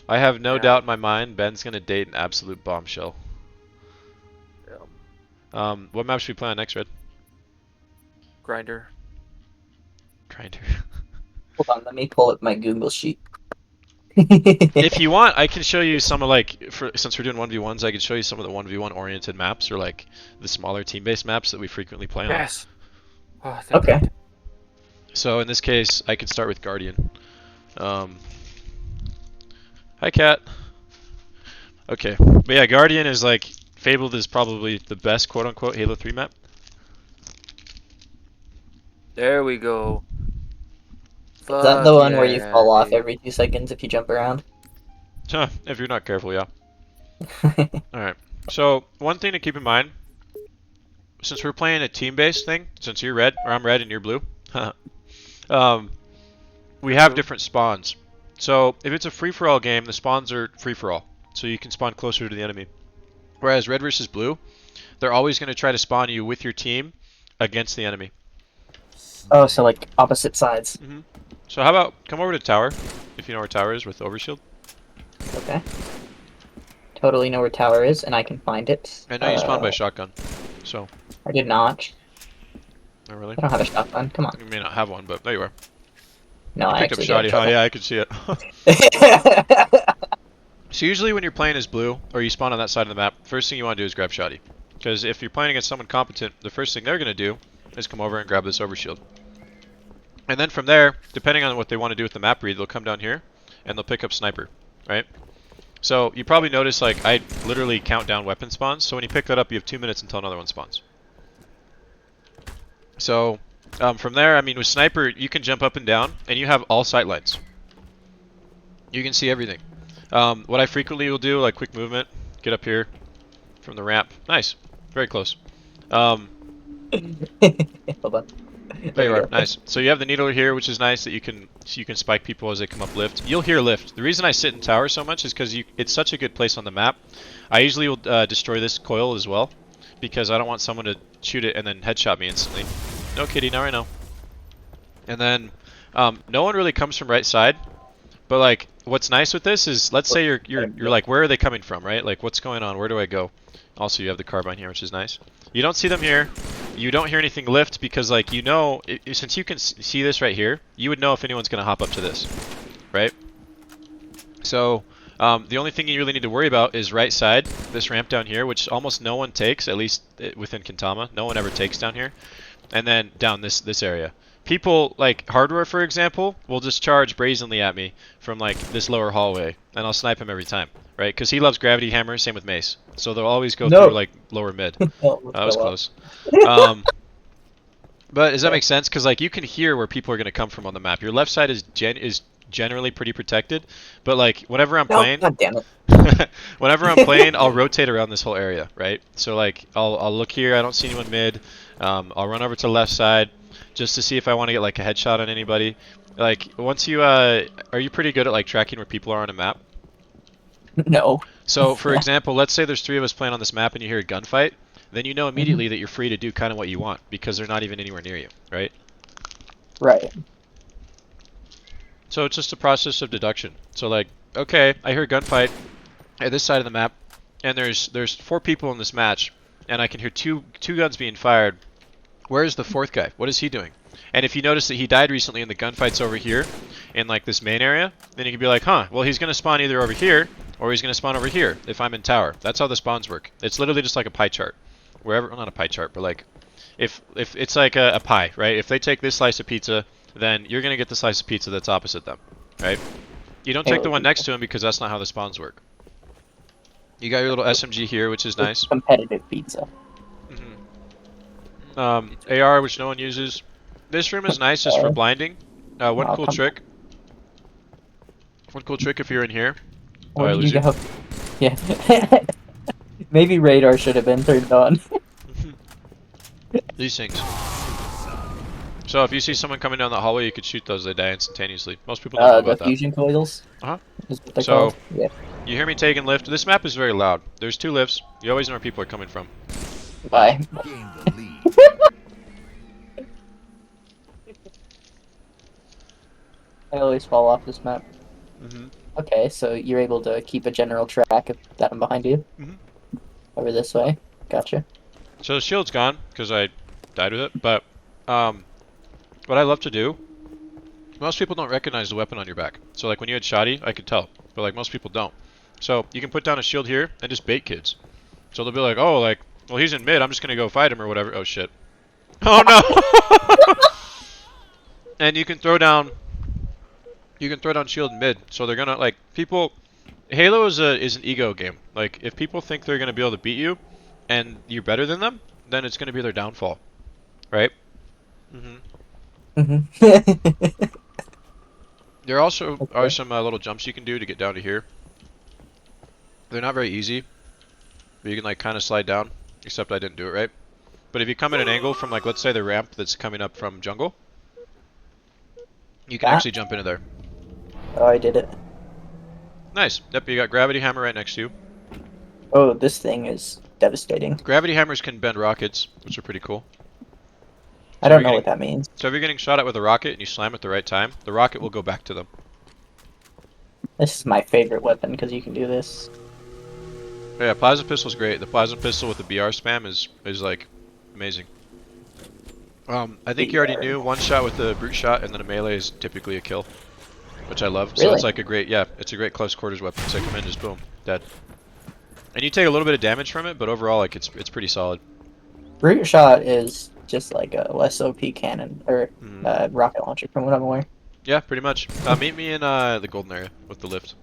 I have no Yeah. doubt in my mind Ben's gonna date an absolute bombshell. What map should we play on next, Red? Grinder. Grinder. Hold on, let me pull up my Google sheet. If you want, I can show you some of since we're doing 1v1s, I can show you some of the 1v1 oriented maps or like the smaller team-based maps that we frequently play on. Yes. Oh, thank Okay. God. So in this case, I can start with Guardian. Hi, Cat. Okay, but yeah, Guardian is like fabled as probably the best quote-unquote Halo 3 map. There we go. Is that the Fuck one where you yeah, fall off dude. every 2 seconds if you jump around? Huh, if you're not careful, yeah. Alright, so one thing to keep in mind, since we're playing a team-based thing, since you're red, or I'm red and you're blue, we have different spawns. So if it's a free-for-all game, the spawns are free-for-all. So you can spawn closer to the enemy. Whereas red versus blue, they're always going to try to spawn you with your team against the enemy. Oh, so like opposite sides. So how about come over to tower, if you know where tower is with overshield. Okay. Totally know where tower is, and I can find it. I know you spawned by shotgun, so. I did not. Not really. I don't have a shotgun. Come on. You may not have one, but there you are. No, You I picked up actually shoddy. do. Oh yeah, I could see it. So usually when you're playing as blue, or you spawn on that side of the map, first thing you want to do is grab shoddy. Because if you're playing against someone competent, the first thing they're going to do is come over and grab this overshield. And then from there, depending on what they want to do with the map read, they'll come down here, and they'll pick up sniper, right? So you probably notice like I literally count down weapon spawns, so when you pick that up you have 2 minutes until another one spawns. So from there, I mean with sniper you can jump up and down, and you have all sight lines. You can see everything. What I frequently will do, like quick movement, get up here from the ramp. Nice, very close. Hold on. There you are. Nice. So you have the needler here, which is nice that you can spike people as they come up lift. You'll hear lift. The reason I sit in tower so much is because it's such a good place on the map. I usually will destroy this coil as well because I don't want someone to shoot it and then headshot me instantly. No kitty, not right now. And then no one really comes from right side. But like, what's nice with this is, let's say you're like, where are they coming from, right? Like, what's going on? Where do I go? Also, you have the carbine here, which is nice. You don't see them here. You don't hear anything lift because, like, you know, since you can see this right here, you would know if anyone's gonna hop up to this, right? So the only thing you really need to worry about is right side, this ramp down here, which almost no one takes, at least within Kintama. No one ever takes down here, and then down this area. People, like Hardware for example, will just charge brazenly at me from like this lower hallway, and I'll snipe him every time, right? Because he loves gravity hammer, same with Mace. So they'll always go through No. like lower mid. Oh, That was go up. close. But does that make sense? Because like you can hear where people are going to come from on the map. Your left side is generally pretty protected, but like whenever I'm No, playing, God damn it. whenever I'm playing, I'll rotate around this whole area, right? So like I'll look here, I don't see anyone mid. I'll run over to the left side just to see if I want to get like a headshot on anybody. Like once you are you pretty good at like tracking where people are on a map? No. So for example, let's say there's 3 of us playing on this map and you hear a gunfight, then you know immediately that you're free to do kind of what you want because they're not even anywhere near you, right? Right. So it's just a process of deduction. So like, okay, I hear a gunfight at this side of the map, and there's 4 people in this match, and I can hear two guns being fired. Where is the 4th guy? What is he doing? And if you notice that he died recently and the gunfight's over here, in like this main area, then you can be like, huh, well he's gonna spawn either over here, or he's gonna spawn over here if I'm in tower. That's how the spawns work. It's literally just like a pie chart. Wherever, well, not a pie chart, but like, if it's like a pie, right? If they take this slice of pizza, then you're gonna get the slice of pizza that's opposite them, right? You don't take the one next to him because that's not how the spawns work. You got your little SMG here, which is nice. Competitive pizza. AR, which no one uses. This room is nice just for blinding. One Oh, cool come trick. One cool trick if you're in here. Oh, Where I did lose you you. go? Yeah. Maybe radar should have been turned on. These things. So if you see someone coming down the hallway, you could shoot those. They die instantaneously. Most people don't know The about that. fusion coils. Uh-huh. Is what they're So- called. Yeah. You hear me taking lift. This map is very loud. There's 2 lifts. You always know where people are coming from. Bye. Gain the lead. I always fall off this map. Okay, so you're able to keep a general track of that I'm behind you. Mhm. Over this way. Gotcha. So the shield's gone because I died with it. But what I love to do, most people don't recognize the weapon on your back. So like when you had shoddy, I could tell, but like most people don't. So you can put down a shield here and just bait kids. So they'll be like, oh, like, well, he's in mid. I'm just gonna go fight him or whatever. Oh shit. Oh no. And you can throw down. You can throw down shield in mid. So they're gonna like people. Halo is an ego game. Like if people think they're gonna be able to beat you, and you're better than them, then it's gonna be their downfall, right? Mm-hmm. There also are Okay. some little jumps you can do to get down to here. They're not very easy, but you can like kind of slide down. Except I didn't do it right. But if you come at an angle from like let's say the ramp that's coming up from jungle, you can That? actually jump into there. Oh, I did it. Nice. Yep, you got gravity hammer right next to you. Oh, this thing is devastating. Gravity hammers can bend rockets, which are pretty cool. I don't know what that means. So if you're getting shot at with a rocket and you slam at the right time, the rocket will go back to them. This is my favorite weapon because you can do this. But yeah, plasma pistol's great. The plasma pistol with the BR spam is like amazing. I think you already BR. knew one shot with the brute shot and then a melee is typically a kill, which I love. So Really? it's like a great, yeah, it's a great close quarters weapon. So I come in, just boom, dead. And you take a little bit of damage from it, but overall, like it's pretty solid. Brute shot is just like a less OP cannon or Mhm. rocket launcher from what I'm aware. Yeah, pretty much. Meet me in the golden area with the lift.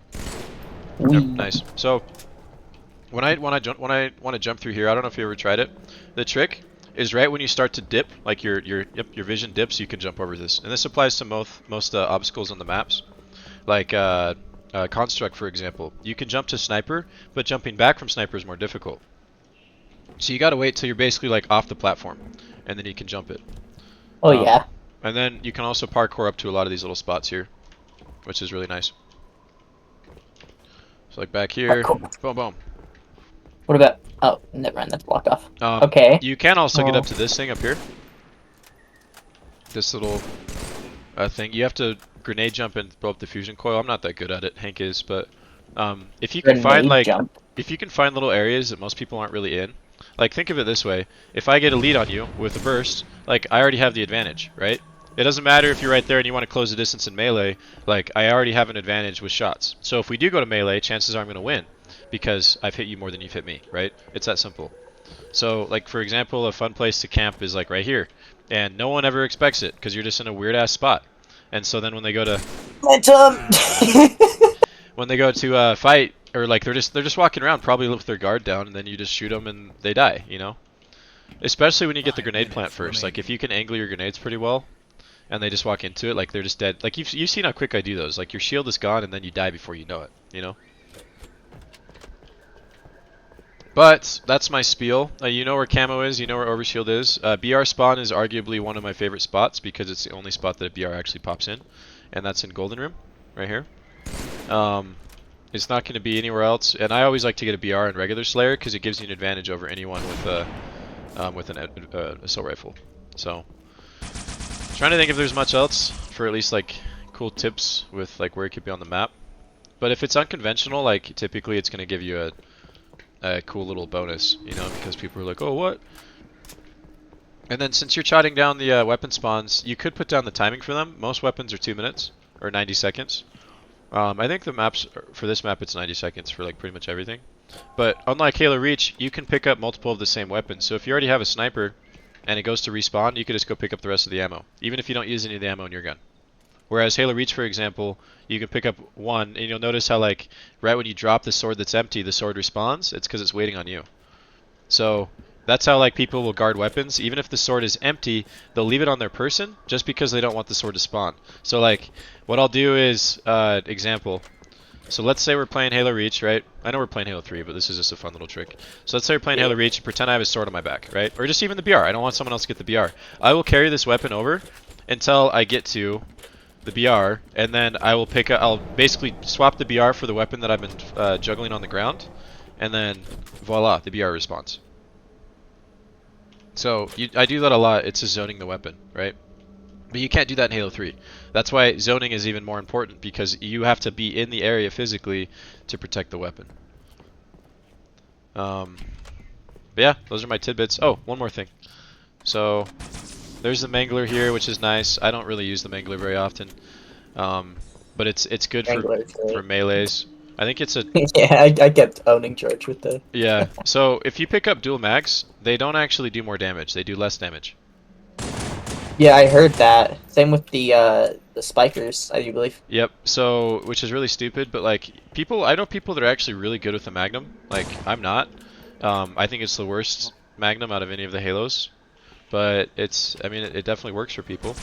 Wee. Yep, nice. So when I want to jump through here, I don't know if you ever tried it. The trick is right when you start to dip, like your vision dips, you can jump over this. And this applies to most obstacles on the maps, like construct for example. You can jump to sniper, but jumping back from sniper is more difficult. So you gotta wait till you're basically like off the platform, and then you can jump it. Oh yeah. And then you can also parkour up to a lot of these little spots here, which is really nice. So like back here, Parkour. boom, boom. What about? Oh, never mind. That's blocked off. Um, Okay. You can also get Oh. up to this thing up here. This little thing. You have to grenade jump and throw up the fusion coil. I'm not that good at it. Hank is, but if you can find Grenade like jump. if you can find little areas that most people aren't really in, like think of it this way: if I get a lead on you with a burst, like I already have the advantage, right? It doesn't matter if you're right there and you want to close the distance in melee. Like I already have an advantage with shots. So if we do go to melee, chances are I'm going to win because I've hit you more than you've hit me, right? It's that simple. So like for example, a fun place to camp is like right here, and no one ever expects it because you're just in a weird ass spot. And so then when they go to Momentum. fight, or like they're just walking around probably with their guard down, and then you just shoot them and they die, you know. Especially when you get the 5 grenade plant minutes first. Like remaining. if you can angle your grenades pretty well, and they just walk into it, like they're just dead. Like you've seen how quick I do those. Like your shield is gone, and then you die before you know it, you know. But that's my spiel. You know where camo is, you know where overshield is. BR spawn is arguably one of my favorite spots because it's the only spot that a BR actually pops in, and that's in Golden Room, right here. It's not going to be anywhere else, and I always like to get a BR in regular Slayer because it gives you an advantage over anyone with an assault rifle. So, trying to think if there's much else for at least like cool tips with like where it could be on the map. But if it's unconventional, like typically it's going to give you a cool little bonus, you know, because people are like, oh, what? And then since you're jotting down the weapon spawns, you could put down the timing for them. Most weapons are 2 minutes or 90 seconds. I think the maps for this map it's 90 seconds for like pretty much everything. But unlike Halo Reach, you can pick up multiple of the same weapons. So if you already have a sniper and it goes to respawn, you could just go pick up the rest of the ammo, even if you don't use any of the ammo in your gun. Whereas Halo Reach, for example, you can pick up one, and you'll notice how like right when you drop the sword that's empty, the sword respawns. It's because it's waiting on you. So that's how like people will guard weapons. Even if the sword is empty, they'll leave it on their person just because they don't want the sword to spawn. So like what I'll do is example. So let's say we're playing Halo Reach, right? I know we're playing Halo 3, but this is just a fun little trick. So let's say we're playing Halo Reach and pretend I have a sword on my back, right? Or just even the BR. I don't want someone else to get the BR. I will carry this weapon over until I get to the BR, and then I'll basically swap the BR for the weapon that I've been juggling on the ground, and then voila, the BR responds. So I do that a lot. It's just zoning the weapon, right? But you can't do that in Halo 3. That's why zoning is even more important, because you have to be in the area physically to protect the weapon. But yeah, those are my tidbits. Oh, one more thing. So there's the mangler here, which is nice. I don't really use the mangler very often, but it's good Wrangler's for great. melees. I think it's a Yeah, I kept owning George with the. yeah. So if you pick up dual mags, they don't actually do more damage. They do less damage. Yeah, I heard that. Same with the spikers, I do believe. Yep. So, which is really stupid, but like people, I know people that are actually really good with the Magnum. Like I'm not. I think it's the worst Magnum out of any of the Halos, but I mean, it definitely works for people.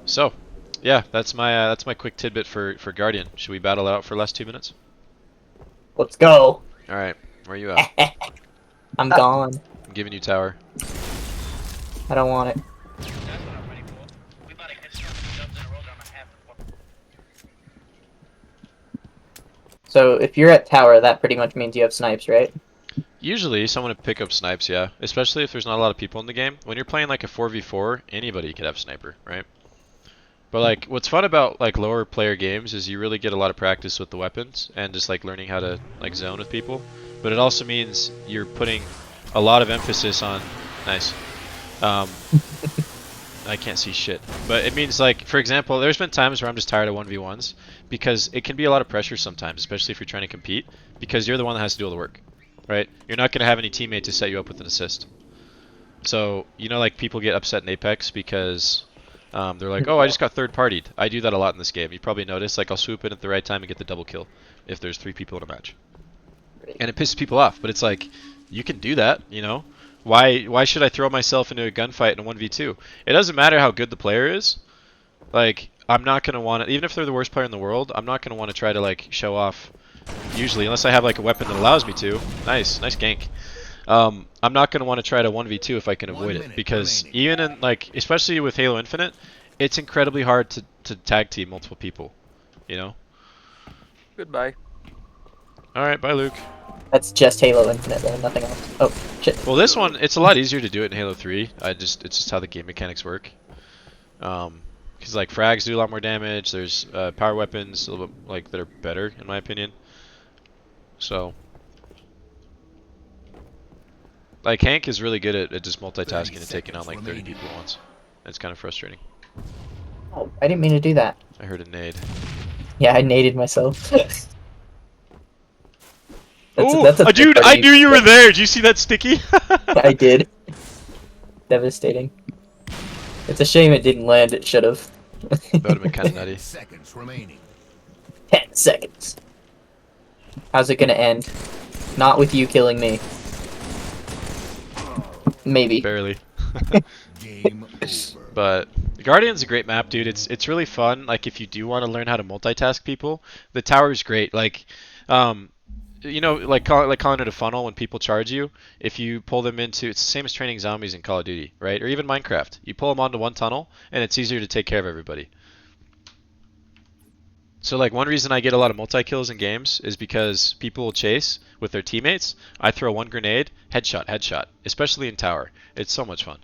So, yeah, that's my quick tidbit for Guardian. Should we battle out for the last 2 minutes? Let's go. All right. Where are you at? I'm gone. I'm giving you tower. I don't want it. So if you're at tower, that pretty much means you have snipes, right? Usually, someone would pick up snipes, yeah. Especially if there's not a lot of people in the game. When you're playing like a 4v4, anybody could have sniper, right? But like, what's fun about like lower player games is you really get a lot of practice with the weapons and just like learning how to like zone with people. But it also means you're putting a lot of emphasis on nice. I can't see shit. But it means like, for example, there's been times where I'm just tired of 1v1s because it can be a lot of pressure sometimes, especially if you're trying to compete, because you're the one that has to do all the work, right? You're not going to have any teammate to set you up with an assist. So, you know, like people get upset in Apex because they're like, oh, I just got third partied. I do that a lot in this game. You probably noticed, like I'll swoop in at the right time and get the double kill if there's 3 people in a match. And it pisses people off, but it's like, you can do that, you know? Why should I throw myself into a gunfight in a 1v2? It doesn't matter how good the player is. Like, I'm not going to want to, even if they're the worst player in the world, I'm not going to want to try to like show off, usually, unless I have like a weapon that allows me to. Nice gank. I'm not going to want to try to 1v2 if I can avoid it, because even in like, especially with Halo Infinite, it's incredibly hard to tag team multiple people, you know? Goodbye. Alright, bye Luke. That's just Halo Infinite, though, nothing else. Oh, shit. Well, this one, it's a lot easier to do it in Halo 3. It's just how the game mechanics work. Because like frags do a lot more damage. There's power weapons a little bit like that are better in my opinion. So, like Hank is really good at just multitasking and taking on like 30 people at once. And it's kind of frustrating. Oh, I didn't mean to do that. I heard a nade. Yeah, I naded myself. Oh, dude! I knew you were there. Did you see that sticky? I did. Devastating. It's a shame it didn't land. It should have. That would have been kind of nutty. 10 seconds remaining. 10 seconds. How's it gonna end? Not with you killing me. Maybe. Barely. Game over. But Guardian's a great map, dude. It's really fun. Like if you do want to learn how to multitask people, the tower's great. Like, you know, like calling it a funnel when people charge you. If you pull them into, it's the same as training zombies in Call of Duty, right? Or even Minecraft. You pull them onto one tunnel, and it's easier to take care of everybody. So like one reason I get a lot of multi-kills in games is because people will chase with their teammates. I throw one grenade, headshot, especially in tower. It's so much fun.